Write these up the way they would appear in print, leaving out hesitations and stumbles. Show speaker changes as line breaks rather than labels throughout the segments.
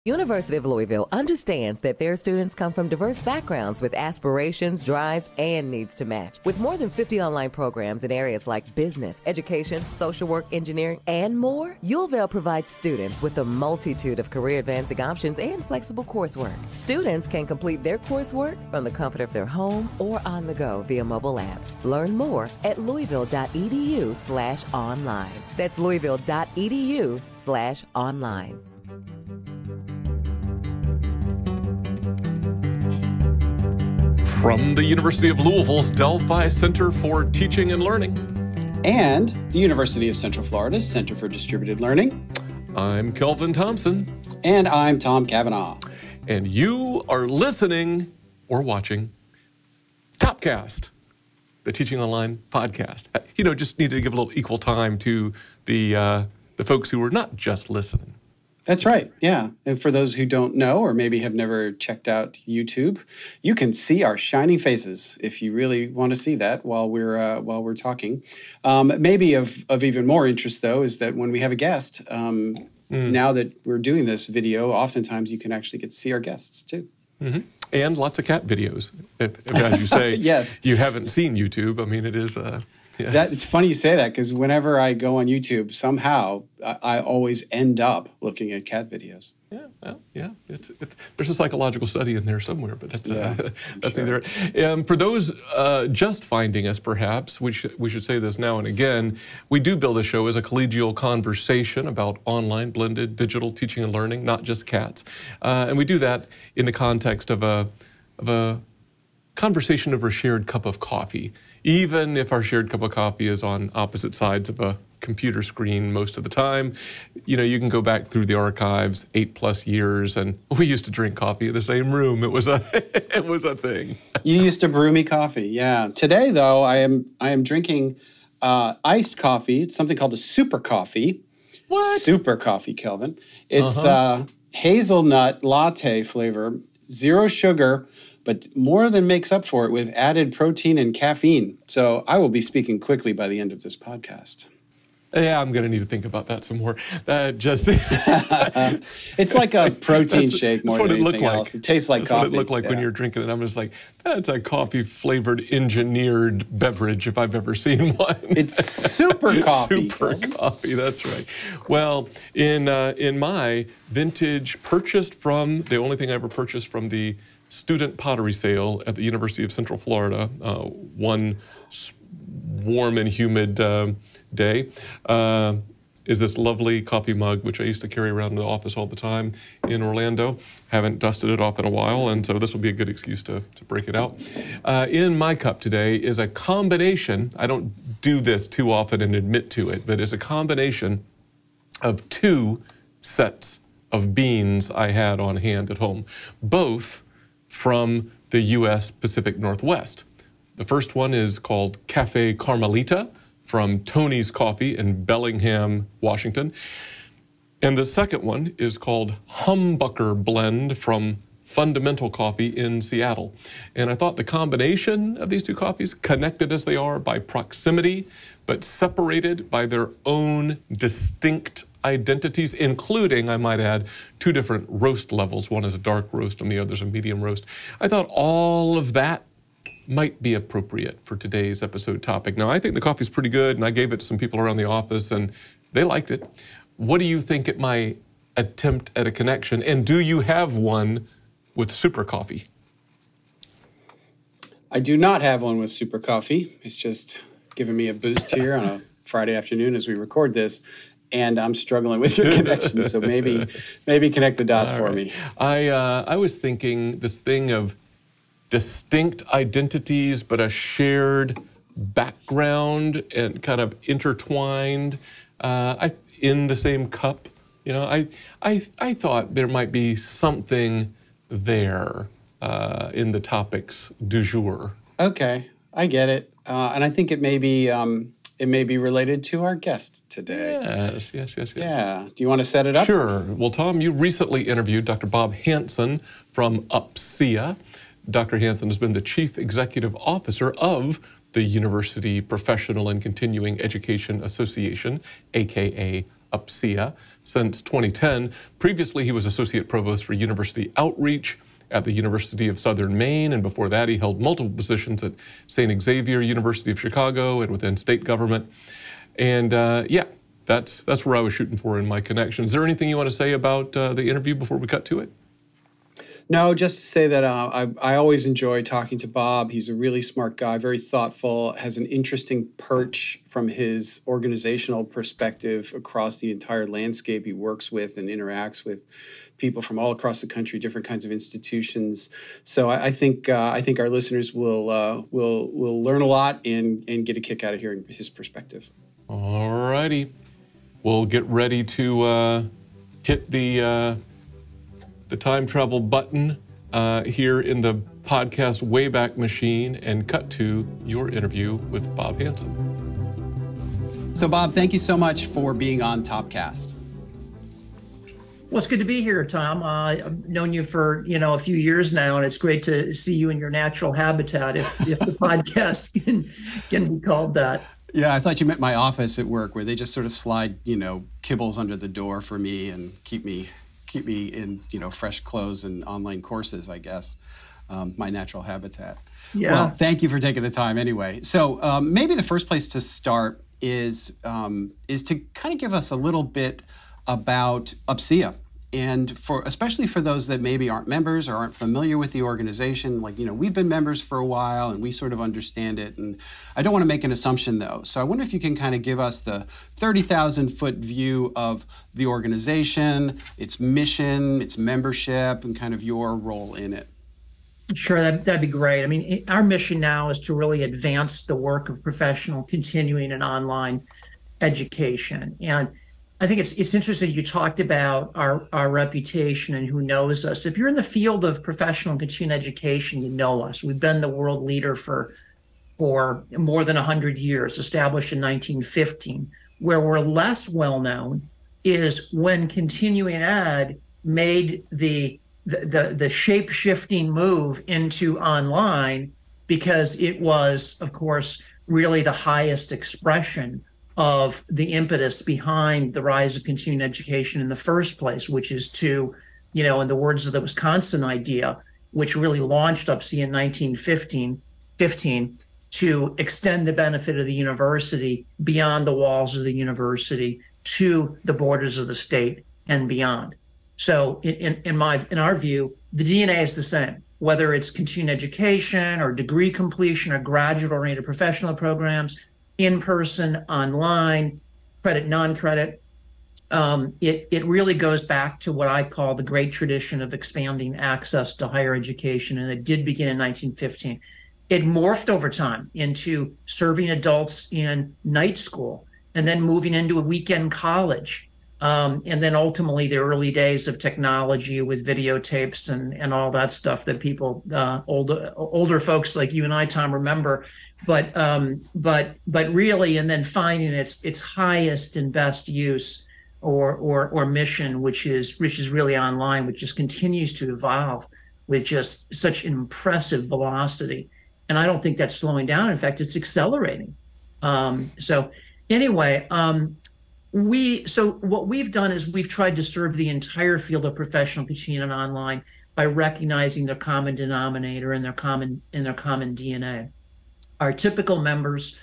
University of Louisville understands that their students come from diverse backgrounds with aspirations, drives, and needs to match. With more than 50 online programs in areas like business, education, social work, engineering, and more, UofL provides students with a multitude of career advancing options and flexible coursework. Students can complete their coursework from the comfort of their home or on the go via mobile apps. Learn more at louisville.edu/online. That's louisville.edu/online.
From the University of Louisville's Delphi Center for Teaching and Learning.
And the University of Central Florida's Center for Distributed Learning.
I'm Kelvin Thompson.
And I'm Tom Cavanaugh.
And you are listening or watching Topcast, the Teaching Online podcast. You know, just needed to give a little equal time to the folks who are not just listening.
That's right, yeah. And for those who don't know or maybe have never checked out YouTube, you can see our shining faces if you really want to see that while we're talking. Maybe of even more interest, though, is that when we have a guest, now that we're doing this video, oftentimes you can actually get to see our guests, too.
Mm-hmm. And lots of cat videos. If as you say,
yes.
You haven't seen YouTube. I mean, it is... Yeah.
It's funny you say that because whenever I go on YouTube, somehow I always end up looking at cat videos.
Yeah, well, yeah. There's a psychological study in there somewhere, but that's
sure.
neither. For those just finding us, perhaps we should say this now and again. We do build the show as a collegial conversation about online blended digital teaching and learning, not just cats, and we do that in the context of a conversation over a shared cup of coffee, even if our shared cup of coffee is on opposite sides of a computer screen most of the time. You know, you can go back through the archives 8+ years, and we used to drink coffee in the same room. It was a thing.
You used to brew me coffee, yeah. Today, though, I am drinking iced coffee. It's something called a super coffee.
What?
Super coffee, Kelvin. It's hazelnut latte flavor, 0 sugar, but more than makes up for it with added protein and caffeine. So I will be speaking quickly by the end of this podcast.
Yeah, I'm going to need to think about that some more.
It's like a protein shake more than anything else. It tastes like coffee.
That's what it looked like when you're drinking it. I'm just like, that's a coffee-flavored engineered beverage if I've ever seen one.
It's super coffee.
Super coffee, that's right. Well, in my vintage purchased from, the only thing I ever purchased from the student pottery sale at the University of Central Florida, one warm and humid day, is this lovely coffee mug, which I used to carry around in the office all the time in Orlando. Haven't dusted it off in a while, and so this will be a good excuse to break it out. In my cup today is a combination, I don't do this too often and admit to it, but it's a combination of 2 sets of beans I had on hand at home, both from the U.S. Pacific Northwest. The first one is called Cafe Carmelita from Tony's Coffee in Bellingham, Washington. And the second one is called Humbucker Blend from Fundamental Coffee in Seattle. And I thought the combination of these 2 coffees, connected as they are by proximity, but separated by their own distinct identities, including, I might add, 2 different roast levels. One is a dark roast and the other is a medium roast. I thought all of that might be appropriate for today's episode topic. Now, I think the coffee's pretty good, and I gave it to some people around the office, and they liked it. What do you think at my attempt at a connection, and do you have one with super coffee?
I do not have one with super coffee. It's just giving me a boost here on a Friday afternoon as we record this, and I'm struggling with your connection, so maybe connect the dots for me.
I was thinking this thing of distinct identities, but a shared background and kind of intertwined in the same cup. You know, I thought there might be something there in the topics du jour.
Okay, I get it, and I think it may be related to our guest today.
Yes.
Yeah. Do you want to set it up?
Sure. Well, Tom, you recently interviewed Dr. Bob Hansen from UPCEA. Dr. Hansen has been the Chief Executive Officer of the University Professional and Continuing Education Association, aka UPCEA, since 2010. Previously, he was Associate Provost for University Outreach at the University of Southern Maine, and before that, he held multiple positions at St. Xavier University of Chicago and within state government. And yeah, that's where I was shooting for in my connection. Is there anything you want to say about the interview before we cut to it?
No, just to say that I always enjoy talking to Bob. He's a really smart guy, very thoughtful, has an interesting perch from his organizational perspective across the entire landscape. He works with and interacts with people from all across the country, different kinds of institutions. So I think our listeners will learn a lot and get a kick out of hearing his perspective.
All righty. We'll get ready to hit the time travel button here in the podcast Wayback Machine and cut to your interview with Bob Hansen.
So Bob, thank you so much for being on Topcast.
Well, it's good to be here, Tom. I've known you for, a few years now, and it's great to see you in your natural habitat, if the podcast can be called that.
Yeah, I thought you meant my office at work, where they just sort of slide, kibbles under the door for me and keep me in, fresh clothes and online courses, I guess, my natural habitat.
Yeah.
Well, thank you for taking the time anyway. So maybe the first place to start is to kind of give us a little bit about UPCEA. And especially for those that maybe aren't members or aren't familiar with the organization, we've been members for a while and we sort of understand it. And I don't want to make an assumption though. So I wonder if you can kind of give us the 30,000-foot view of the organization, its mission, its membership, and kind of your role in it.
Sure, that'd be great. I mean, our mission now is to really advance the work of professional, continuing, and online education. And I think it's interesting you talked about our reputation and who knows us. If you're in the field of professional and continuing education, you know us. We've been the world leader for more than 100 years, established in 1915. Where we're less well known is when continuing ed made the shape-shifting move into online, because it was, of course, really the highest expression of the impetus behind the rise of continuing education in the first place, which is to, in the words of the Wisconsin idea, which really launched UPCEA in 1915, to extend the benefit of the university beyond the walls of the university to the borders of the state and beyond. So in our view, the DNA is the same, whether it's continuing education or degree completion or graduate-oriented professional programs, in-person, online, credit, non-credit. It really goes back to what I call the great tradition of expanding access to higher education, and it did begin in 1915. It morphed over time into serving adults in night school, and then moving into a weekend college, and then ultimately the early days of technology with videotapes and all that stuff that people, older folks like you and I, Tom, remember. But really, and then finding its highest and best use or mission, which is really online, which just continues to evolve with just such impressive velocity. And I don't think that's slowing down. In fact, it's accelerating. So anyway, what we've done is we've tried to serve the entire field of professional continuing and online by recognizing their common denominator and their common DNA. Our typical members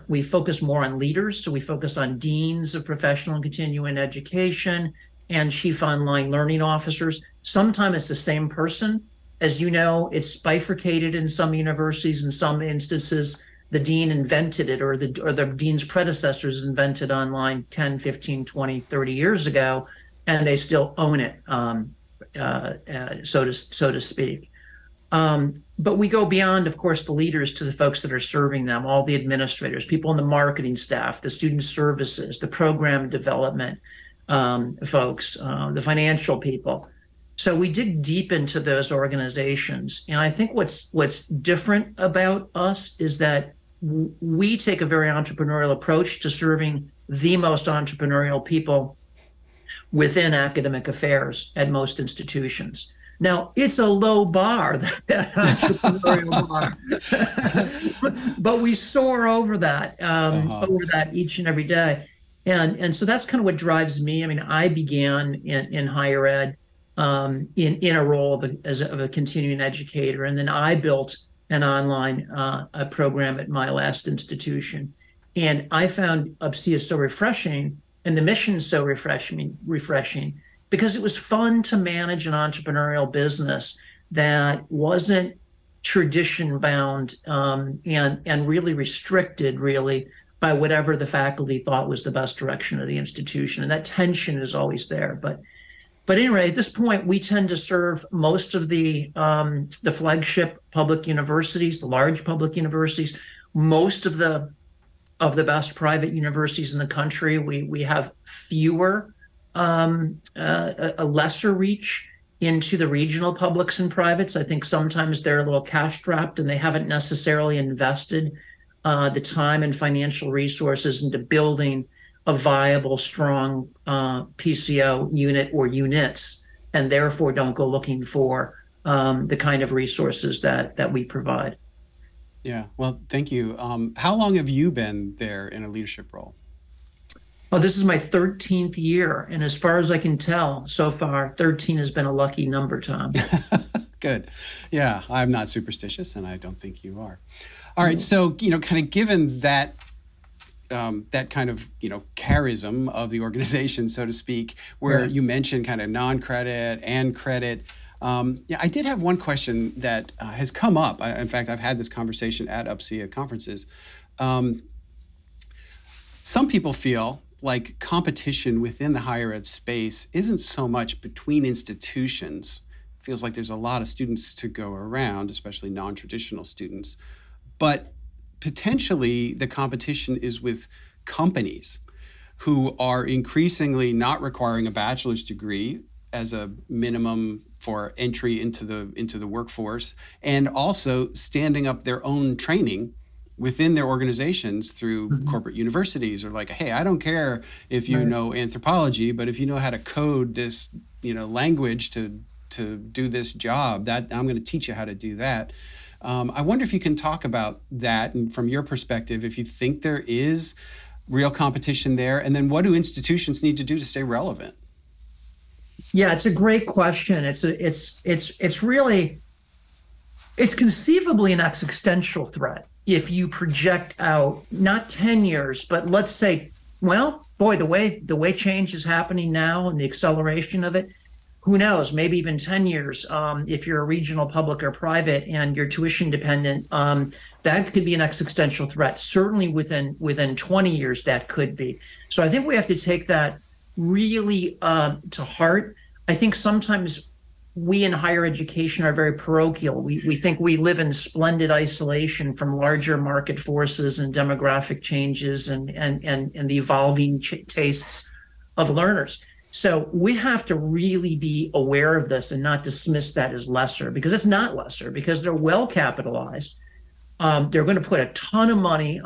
we focus more on leaders. So we focus on deans of professional and continuing education and chief online learning officers. Sometimes it's the same person. As you know, it's bifurcated in some universities. In some instances, the dean invented it, or the dean's predecessors invented online 10, 15, 20, 30 years ago, and they still own it, so to speak. But we go beyond, of course, the leaders to the folks that are serving them, all the administrators, people in the marketing staff, the student services, the program development folks, the financial people. So we dig deep into those organizations. And I think what's different about us is that we take a very entrepreneurial approach to serving the most entrepreneurial people within academic affairs at most institutions. Now, it's a low bar, that entrepreneurial bar, but we soar over that, each and every day. And so that's kind of what drives me. I mean, I began in higher ed in a role of a continuing educator, and then I built an online a program at my last institution. And I found UPCEA so refreshing and the mission so refreshing because it was fun to manage an entrepreneurial business that wasn't tradition bound and really restricted really by whatever the faculty thought was the best direction of the institution. And that tension is always there. But anyway, at this point, we tend to serve most of the flagship public universities, the large public universities, most of the best private universities in the country. We have fewer, a lesser reach into the regional publics and privates. I think sometimes they're a little cash strapped and they haven't necessarily invested the time and financial resources into building a viable, strong PCO unit or units, and therefore don't go looking for the kind of resources that we provide.
Yeah, well, thank you. How long have you been there in a leadership role?
Oh, this is my 13th year. And as far as I can tell so far, 13 has been a lucky number, Tom.
Good. Yeah, I'm not superstitious, and I don't think you are. All right, so, kind of given that that kind of, charism of the organization, so to speak, where you mentioned kind of non-credit and credit. I did have one question that has come up. In fact, I've had this conversation at UPCEA conferences. Some people feel like competition within the higher ed space isn't so much between institutions. It feels like there's a lot of students to go around, especially non-traditional students. But potentially the competition is with companies who are increasingly not requiring a bachelor's degree as a minimum for entry into the workforce, and also standing up their own training within their organizations through corporate universities, or like, hey, I don't care if you know anthropology, but if you know how to code this, language to do this job, that I'm going to teach you how to do that. I wonder if you can talk about that, and from your perspective, if you think there is real competition there, and then what do institutions need to do to stay relevant?
Yeah, it's a great question. It's conceivably an existential threat if you project out not 10 years, but let's say, well, boy, the way change is happening now and the acceleration of it, who knows, maybe even 10 years, if you're a regional public or private and you're tuition dependent, that could be an existential threat. Certainly within 20 years, that could be. So I think we have to take that really to heart. I think sometimes we in higher education are very parochial. We think we live in splendid isolation from larger market forces and demographic changes and the evolving tastes of learners. So we have to really be aware of this and not dismiss that as lesser, because it's not lesser, because they're well capitalized. They're going to put a ton of money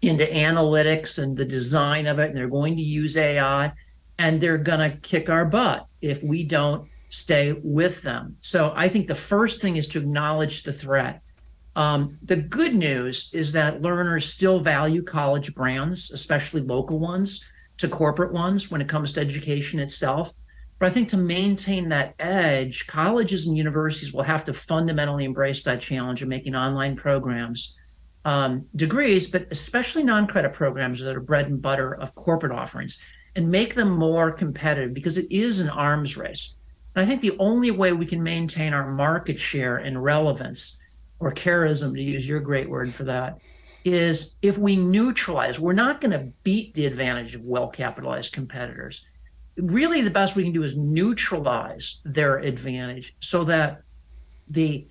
into analytics and the design of it, and they're going to use AI, and they're going to kick our butt if we don't stay with them. So I think the first thing is to acknowledge the threat. The good news is that learners still value college brands, especially local ones, to corporate ones when it comes to education itself. But I think to maintain that edge, colleges and universities will have to fundamentally embrace that challenge of making online programs, degrees, but especially non-credit programs that are bread and butter of corporate offerings, and make them more competitive, because it is an arms race. And I think the only way we can maintain our market share and relevance, or charism, to use your great word for that, is if we neutralize. We're not going to beat the advantage of well-capitalized competitors. Really, the best we can do is neutralize their advantage, so that the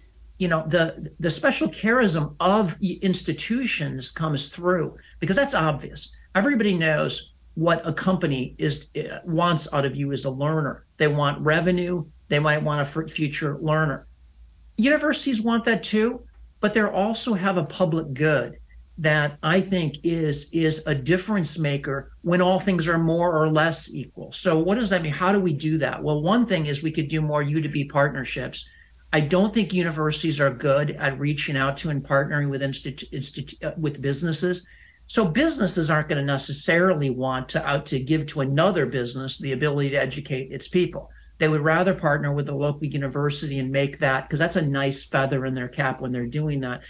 special charism of institutions comes through, because that's obvious. Everybody knows what a company wants out of you as a learner. They want revenue. They might want a future learner. Universities want that too, but they also have a public good. that I think is a difference maker when all things are more or less equal. So what does that mean? How do we do that? Well, one thing is we could do more U2B partnerships. I don't think universities are good at reaching out to and partnering with businesses. So businesses aren't going to necessarily want to give to another business the ability to educate its people. They would rather partner with a local university and make that, because that's a nice feather in their cap when they're doing that.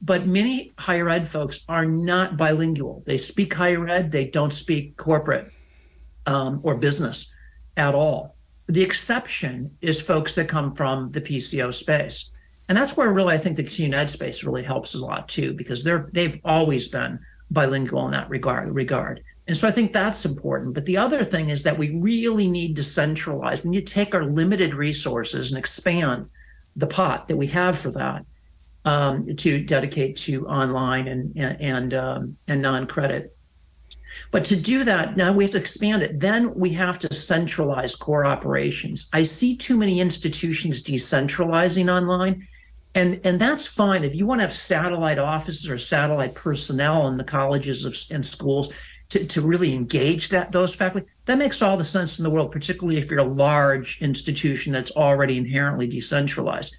But many higher ed folks are not bilingual. They speak higher ed, they don't speak corporate or business at all. The exception is folks that come from the PCO space. And that's where really I think the continuing ed space really helps a lot too, because they've always been bilingual in that regard. And so I think that's important. But the other thing is that we really need to centralize. We need to take our limited resources and expand the pot that we have for that. To dedicate to online and non-credit. But to do that, now we have to expand it. Then we have to centralize core operations. I see too many institutions decentralizing online, and that's fine. If you want to have satellite offices or satellite personnel in the colleges and schools to really engage those faculty, that makes all the sense in the world, particularly if you're a large institution that's already inherently decentralized.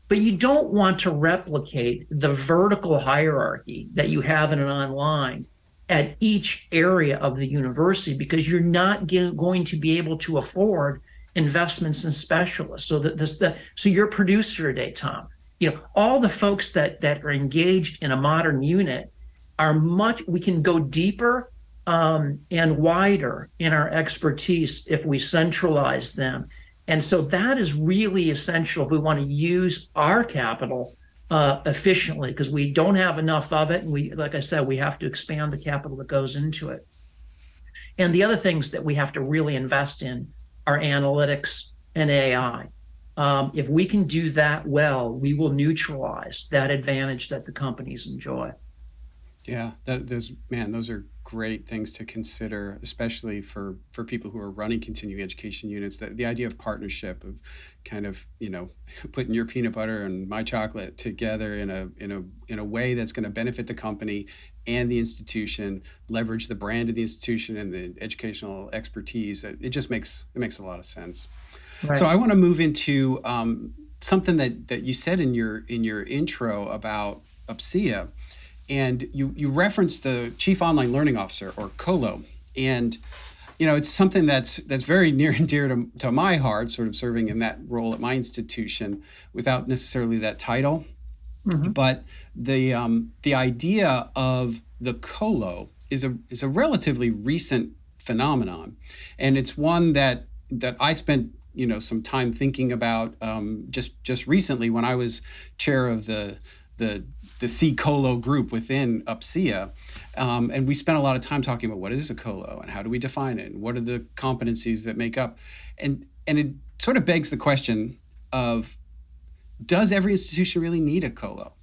But you don't want to replicate the vertical hierarchy that you have in an online at each area of the university, because you're not going to be able to afford investments in specialists. So your producer today, Tom, all the folks that are engaged in a modern unit we can go deeper and wider in our expertise if we centralize them. And so that is really essential if we want to use our capital efficiently, because we don't have enough of it. And like I said, we have to expand the capital that goes into it. And the other things that we have to really invest in are analytics and AI. If we can do that well, we will neutralize that advantage that the companies enjoy.
Yeah, those are great things to consider, especially for people who are running continuing education units. The idea of partnership, of kind of putting your peanut butter and my chocolate together in a way that's going to benefit the company and the institution, leverage the brand of the institution and the educational expertise. It just makes a lot of sense. Right. So I want to move into something that you said in your intro about UPCEA. And you referenced the Chief Online Learning Officer, or COLO. And, it's something that's very near and dear to my heart, sort of serving in that role at my institution without necessarily that title. Mm-hmm. But the idea of the COLO is a relatively recent phenomenon. And it's one that I spent some time thinking about just recently when I was chair of the C COLO group within UPCEA. And we spent a lot of time talking about what is a COLO and how do we define it and what are the competencies that make up. And it sort of begs the question of, does every institution really need a COLO?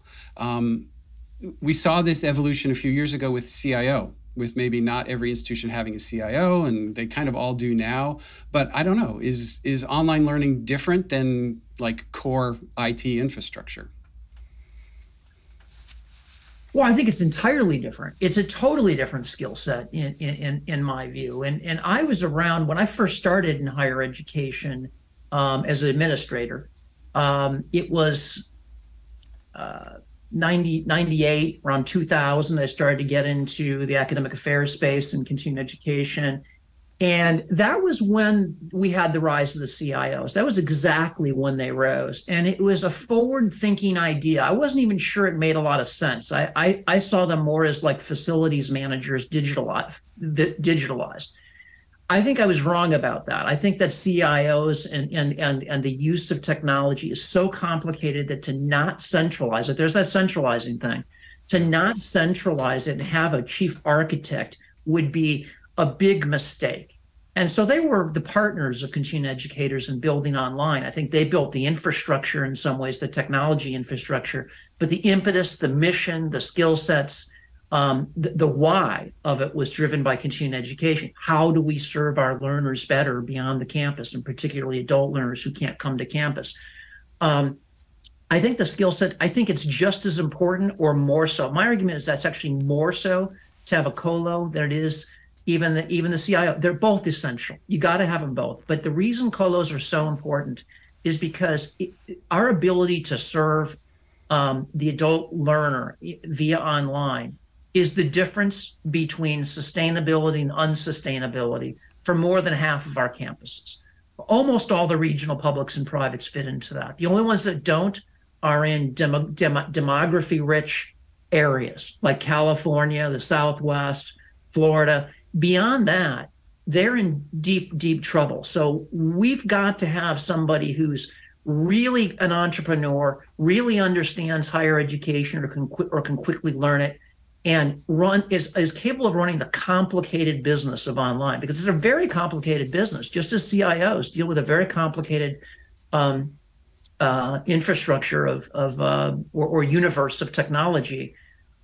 We saw this evolution a few years ago with CIO, with maybe not every institution having a CIO, and they kind of all do now. But I don't know, is online learning different than like core IT infrastructure?
Well, I think it's entirely different. It's a totally different skill set in my view. And I was around when I first started in higher education as an administrator. It was 98, around 2000, I started to get into the academic affairs space and continuing education. And that was when we had the rise of the CIOs. That was exactly when they rose. And it was a forward-thinking idea. I wasn't even sure it made a lot of sense. I saw them more as like facilities managers digitalized. I think I was wrong about that. I think that CIOs and the use of technology is so complicated that to not centralize it, there's that centralizing thing, to not centralize it and have a chief architect would be a big mistake. And so they were the partners of continuing educators in building online. I think they built the infrastructure in some ways, the technology infrastructure, but the impetus, the mission, the skill sets, the why of it was driven by continuing education. How do we serve our learners better beyond the campus, and particularly adult learners who can't come to campus? I think the skill set, I think it's just as important or more so. My argument is that's actually more so to have a colo than it is even the CIO. They're both essential. You got to have them both. But the reason colos are so important is because our ability to serve the adult learner via online is the difference between sustainability and unsustainability for more than half of our campuses. Almost all the regional publics and privates fit into that. The only ones that don't are in demography-rich areas like California, the Southwest, Florida. Beyond that, they're in deep, deep trouble. So we've got to have somebody who's really an entrepreneur, really understands higher education or can quickly learn it, and is capable of running the complicated business of online, because it's a very complicated business. Just as CIOs deal with a very complicated infrastructure or universe of technology,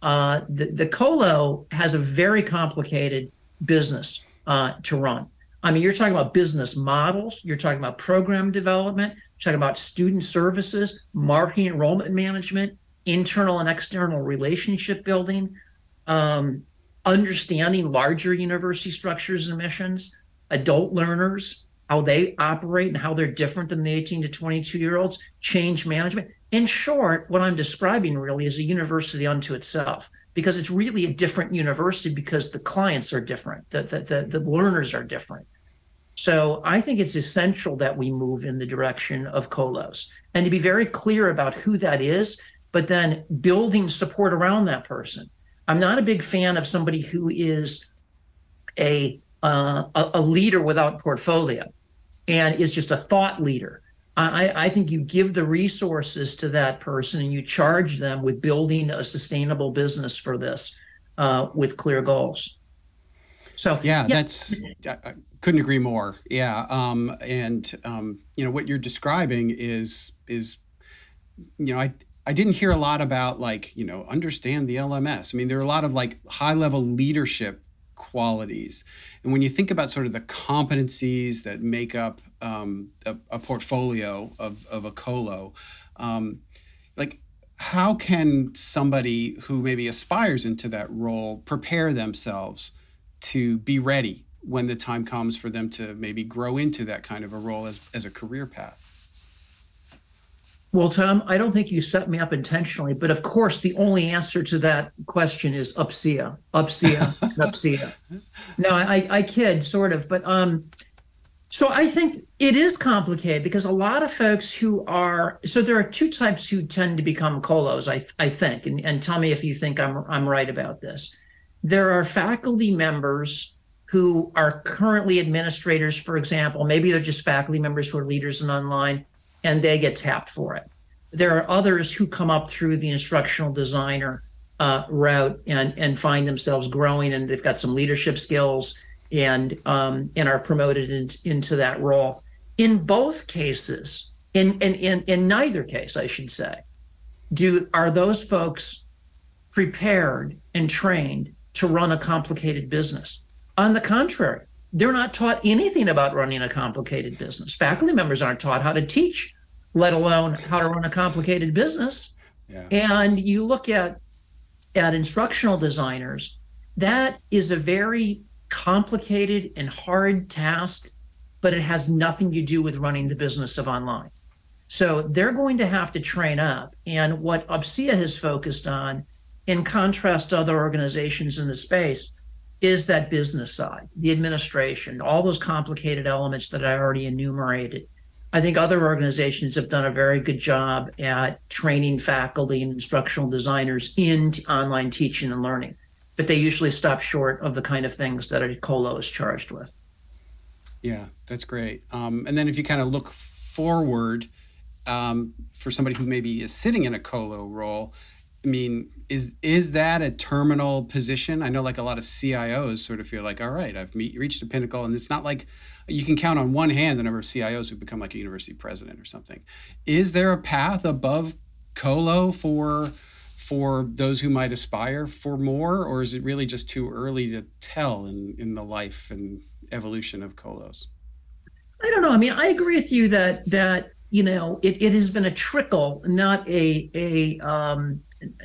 the colo has a very complicated business to run. I mean, you're talking about business models, you're talking about program development, you're talking about student services, marketing, enrollment management, internal and external relationship building, understanding larger university structures and missions, adult learners, how they operate and how they're different than the 18 to 22-year-olds, change management. In short, what I'm describing really is a university unto itself, because it's really a different university because the clients are different, the learners are different. So I think it's essential that we move in the direction of colos and to be very clear about who that is, but then building support around that person. I'm not a big fan of somebody who is a leader without portfolio and is just a thought leader. I think you give the resources to that person and you charge them with building a sustainable business for this with clear goals. So
yeah. That's I couldn't agree more. Yeah, you know what you're describing is you know I didn't hear a lot about like understand the LMS. I mean, there are a lot of like high level leadership qualities, and when you think about sort of the competencies that make up a portfolio of a colo, like how can somebody who maybe aspires into that role prepare themselves to be ready when the time comes for them to maybe grow into that kind of a role as a career path?
Well, Tom, I don't think you set me up intentionally, but of course, the only answer to that question is UPCEA. No, I kid, sort of, but so I think it is complicated because a lot of folks so there are two types who tend to become colos, I think, and tell me if you think I'm right about this. There are faculty members who are currently administrators, for example. Maybe they're just faculty members who are leaders in online, and they get tapped for it. There are others who come up through the instructional designer route and find themselves growing, and they've got some leadership skills and are promoted into that role. In both cases, in neither case, I should say, are those folks prepared and trained to run a complicated business? On the contrary, they're not taught anything about running a complicated business. Faculty members aren't taught how to teach, let alone how to run a complicated business. Yeah. And you look at instructional designers, that is a very complicated and hard task, but it has nothing to do with running the business of online. So they're going to have to train up. And what UPCEA has focused on, in contrast to other organizations in the space, is that business side, the administration, all those complicated elements that I already enumerated. I think other organizations have done a very good job at training faculty and instructional designers in online teaching and learning, but they usually stop short of the kind of things that a colo is charged with. Yeah,
that's great. And then if you kind of look forward for somebody who maybe is sitting in a colo role, I mean, is that a terminal position? I know like a lot of CIOs sort of feel like, all right, I've reached a pinnacle, and it's not like you can count on one hand the number of CIOs who become like a university president or something. Is there a path above colo for those who might aspire for more, or is it really just too early to tell in the life and evolution of colos?
I don't know. I mean, I agree with you that it has been a trickle, not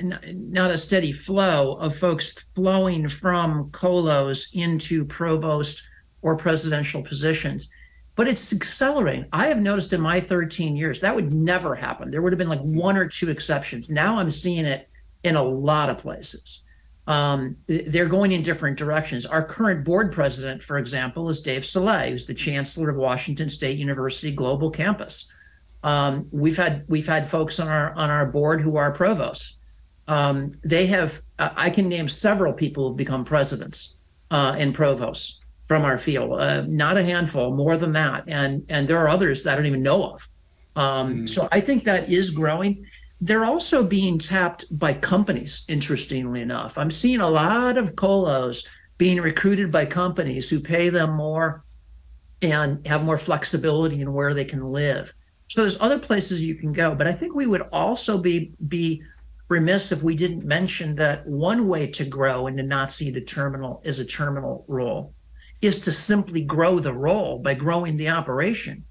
not a steady flow of folks flowing from colos into provost or presidential positions. But it's accelerating. I have noticed in my 13 years, that would never happen. There would have been like one or two exceptions. Now I'm seeing it in a lot of places. They're going in different directions. Our current board president, for example, is Dave Soleil, who's the chancellor of Washington State University Global Campus. We've had folks on our board who are provosts. They have, I can name several people who've become presidents and provosts from our field, not a handful, more than that. And there are others that I don't even know of. So I think that is growing. They're also being tapped by companies, interestingly enough. I'm seeing a lot of colos being recruited by companies who pay them more and have more flexibility in where they can live. So there's other places you can go. But I think we would also be remiss if we didn't mention that one way to grow and to not see a terminal role is to simply grow the role by growing the operation.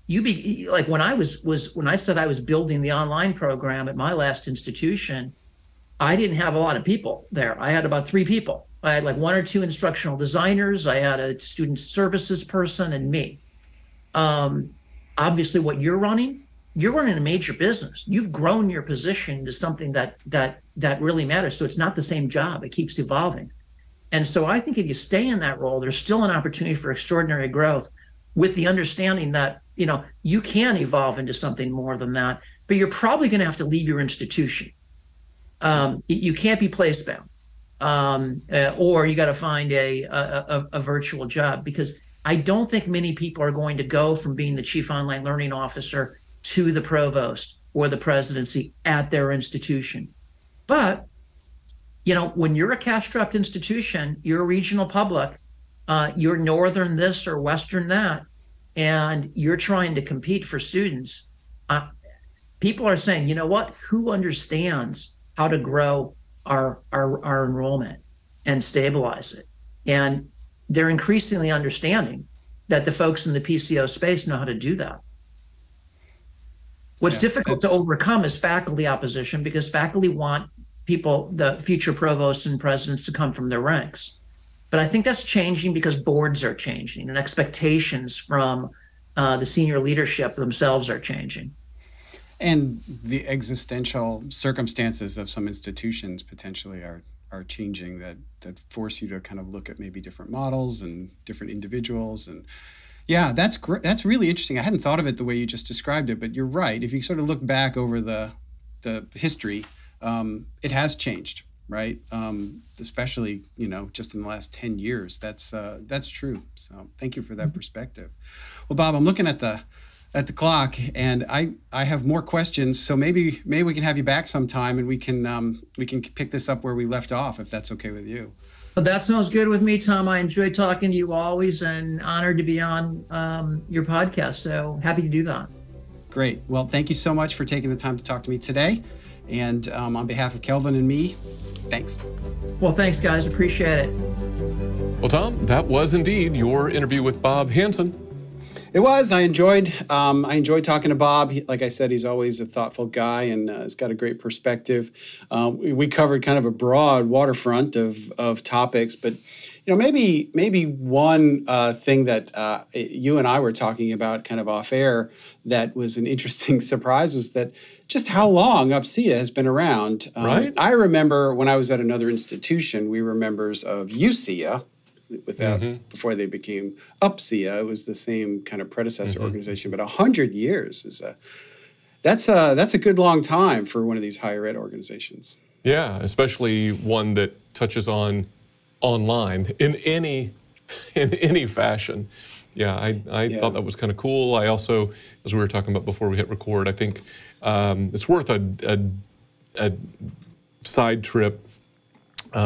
Like when I said I was building the online program at my last institution, I didn't have a lot of people there. I had about 3 people. I had like 1 or 2 instructional designers. I had a student services person and me. Obviously what you're running a major business. You've grown your position to something that really matters. So it's not the same job. It keeps evolving. And so I think if you stay in that role, there's still an opportunity for extraordinary growth with the understanding that, you can evolve into something more than that, but you're probably going to have to leave your institution. You can't be place bound, or you got to find a virtual job, because I don't think many people are going to go from being the chief online learning officer to the provost or the presidency at their institution. But when you're a cash-strapped institution, you're a regional public, you're northern this or western that, and you're trying to compete for students, people are saying, who understands how to grow our enrollment and stabilize it? And they're increasingly understanding that the folks in the PCO space know how to do that. What's difficult to overcome is faculty opposition, because faculty want people, the future provosts and presidents, to come from their ranks. But I think that's changing because boards are changing and expectations from the senior leadership themselves are changing.
And the existential circumstances of some institutions potentially are changing that force you to kind of look at maybe different models and different individuals. And yeah, that's great. That's really interesting. I hadn't thought of it the way you just described it, but you're right. If you sort of look back over the history, it has changed, right? Especially, just in the last 10 years. That's true. So thank you for that perspective. Well, Bob, I'm looking at the clock, and I have more questions. So maybe we can have you back sometime, and we can pick this up where we left off, if that's okay with you.
Well, that sounds good with me, Tom. I enjoy talking to you always, and honored to be on your podcast. So happy to do that.
Great. Well, thank you so much for taking the time to talk to me today. And on behalf of Kelvin and me, thanks.
Well, thanks, guys. Appreciate it.
Well, Tom, that was indeed your interview with Bob Hansen.
It was. I enjoyed talking to Bob. Like I said, he's always a thoughtful guy, and he's got a great perspective. We covered kind of a broad waterfront of topics, but maybe one thing that you and I were talking about kind of off air that was an interesting surprise was that just how long UPCEA has been around.
Right.
I remember when I was at another institution, we were members of UCEA. Before they became UPCEA, it was the same kind of predecessor organization. But 100 years is that's a good long time for one of these higher ed organizations.
Yeah, especially one that touches on online in any fashion. Yeah, I thought that was kind of cool. I also, as we were talking about before we hit record, I think it's worth a side trip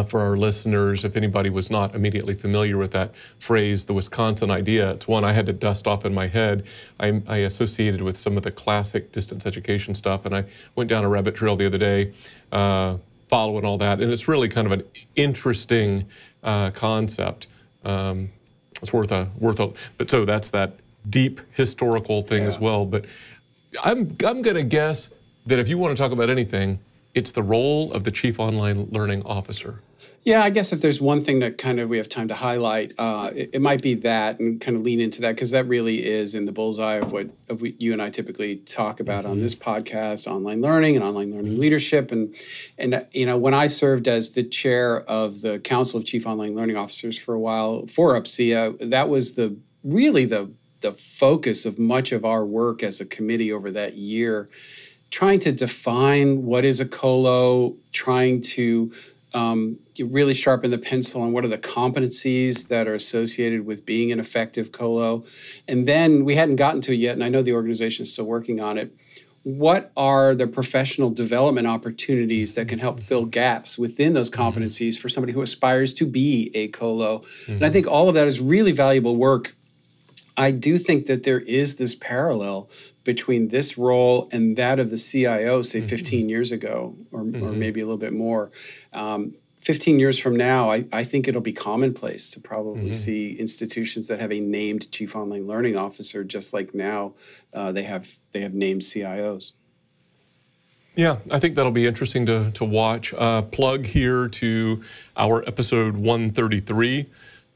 for our listeners, if anybody was not immediately familiar with that phrase, the Wisconsin idea. It's one I had to dust off in my head. I associated with some of the classic distance education stuff, and I went down a rabbit trail the other day following all that, and it's really kind of an interesting concept. It's worth a, but so that's that deep historical thing as well. But I'm going to guess that if you want to talk about anything, it's the role of the Chief Online Learning Officer.
Yeah, I guess if there's one thing that kind of we have time to highlight, it might be that, and kind of lean into that, because that really is in the bullseye of what you and I typically talk about on this podcast: online learning and online learning leadership. And you know, when I served as the chair of the Council of Chief Online Learning Officers for a while for UPCEA, that was really the focus of much of our work as a committee over that year, trying to define what is a colo, trying to really sharpen the pencil on what are the competencies that are associated with being an effective colo. And then we hadn't gotten to it yet, and I know the organization is still working on it. What are the professional development opportunities that can help fill gaps within those competencies for somebody who aspires to be a colo? And I think all of that is really valuable work. I do think that there is this parallel between this role and that of the CIO, say 15 years ago, or maybe a little bit more. 15 years from now, I think it'll be commonplace to probably see institutions that have a named Chief Online Learning Officer, just like now they have named CIOs.
Yeah, I think that'll be interesting to watch. Plug here to our episode 133.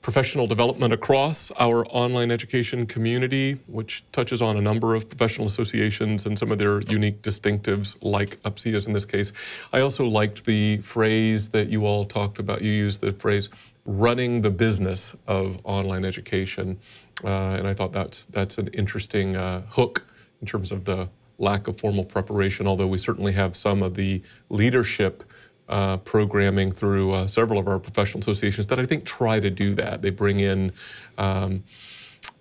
Professional development across our online education community, which touches on a number of professional associations and some of their unique distinctives, like UPCEA's in this case. I also liked the phrase that you all talked about. You used the phrase running the business of online education, and I thought that's an interesting hook in terms of the lack of formal preparation, although we certainly have some of the leadership programming through several of our professional associations that I think try to do that. They bring in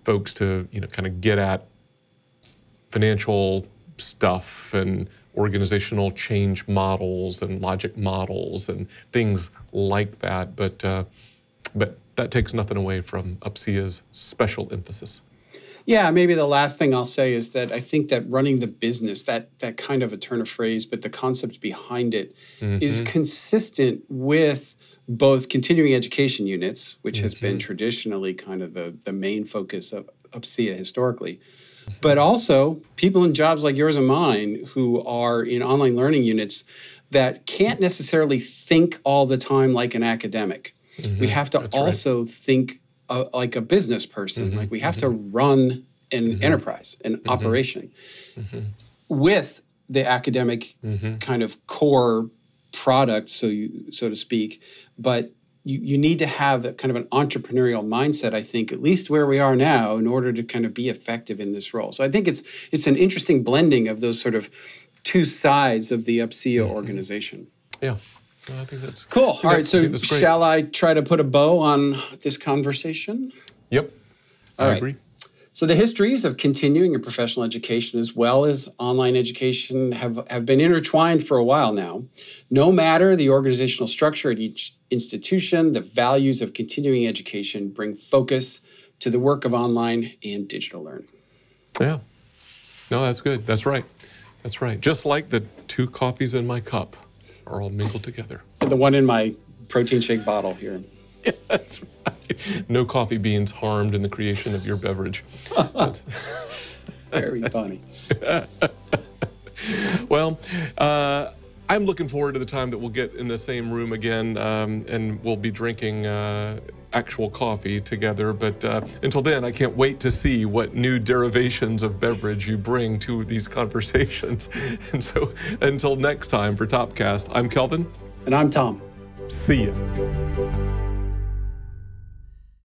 folks to, kind of get at financial stuff and organizational change models and logic models and things like that. But that takes nothing away from UPCEA's special emphasis.
Yeah, maybe the last thing I'll say is that I think that running the business, that kind of a turn of phrase, but the concept behind it is consistent with both continuing education units, which has been traditionally kind of the main focus of UPCEA historically, but also people in jobs like yours and mine who are in online learning units that can't necessarily think all the time like an academic. We have to also think like a business person. Like we have to run an enterprise, an operation with the academic kind of core product, so to speak. But you need to have a kind of an entrepreneurial mindset, I think, at least where we are now, in order to kind of be effective in this role. So I think it's an interesting blending of those sort of two sides of the UPCEA organization.
Yeah. I think that's
cool. All right, so shall I try to put a bow on this conversation?
Yep, I agree.
So the histories of continuing and professional education as well as online education have been intertwined for a while now. No matter the organizational structure at each institution, the values of continuing education bring focus to the work of online and digital learning.
Yeah. No, that's good. That's right. That's right. Just like the two coffees in my cup are all mingled together.
And the one in my protein shake bottle here.
Yeah, that's right. No coffee beans harmed in the creation of your beverage.
Very funny.
Well, I'm looking forward to the time that we'll get in the same room again and we'll be drinking actual coffee together. But until then, I can't wait to see what new derivations of beverage you bring to these conversations. And so until next time for Topcast, I'm Kelvin.
And I'm Tom.
See ya.